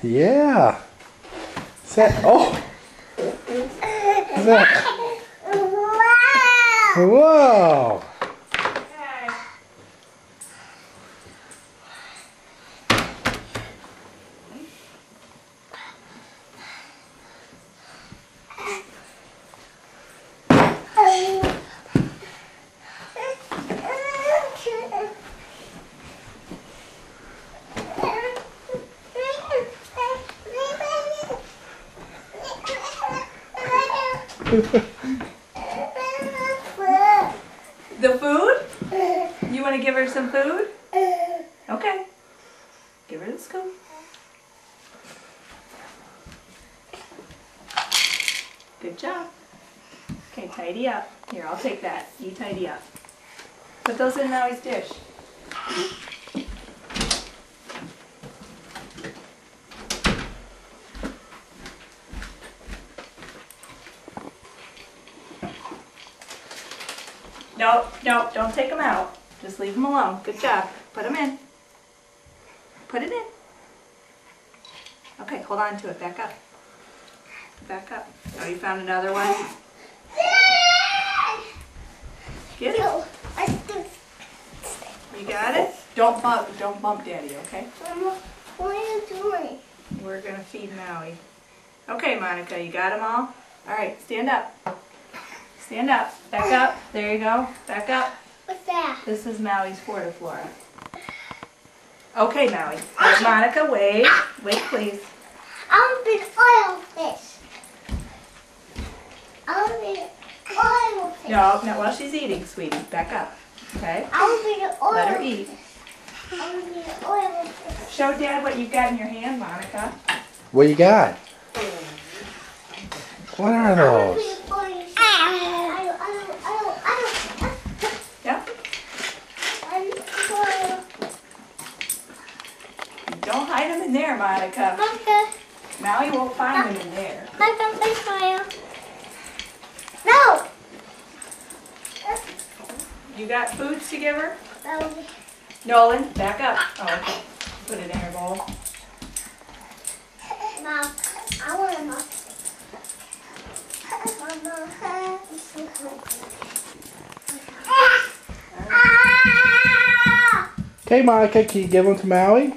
Yeah. Is that, oh! Is that, whoa! The food? You want to give her some food? Okay. Give her the scoop. Good job. Okay, tidy up. Here, I'll take that. You tidy up. Put those in Maui's dish. No, no, don't take them out. Just leave them alone. Good job. Put them in. Put it in. Okay, hold on to it. Back up. Back up. Oh, you found another one? Get it. You got it? Don't bump Daddy, okay? Mama, what are you doing? We're gonna feed Maui. Okay, Monica, you got them all? Alright, stand up. Stand up. Back up. There you go. Back up. What's that? This is Maui's Fortiflora. Okay, Maui. Wait, Monica, wait. Wait, please. I want to be oil fish. I want to be oil fish. No, not while she's eating, sweetie. Back up. Okay? I want to be the oil Let her eat. I want to be the oil fish. Show Dad what you've got in your hand, Monica. What you got? What are I want to those? be the oil fish. Yep. Don't hide them in there, Monica. Okay. Maui won't find them in there. No! You got foods to give her? That would be... Nolan, back up. Oh, okay. Put it in her bowl. Mom, I want a mom. Okay, Monica, can you give them to Maui?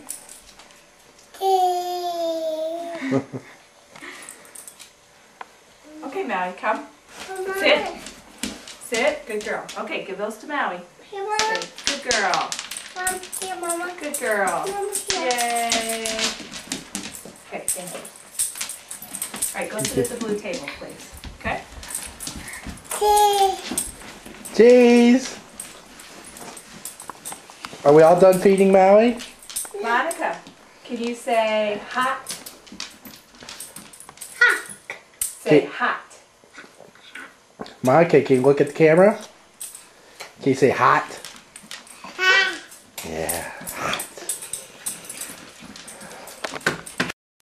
Okay, Maui, come. Sit. Sit. Good girl. Okay, give those to Maui. Here, Mama. Good girl. Mom, here, Mama. Good girl. Mama, here. Yay. Okay, thank you. All right, go sit at the blue table, please. Okay? Cheese! Are we all done feeding Maui? Monica, can you say hot? Hot. Say Okay. hot. Monica, can you look at the camera? Can you say hot? Hot. Yeah.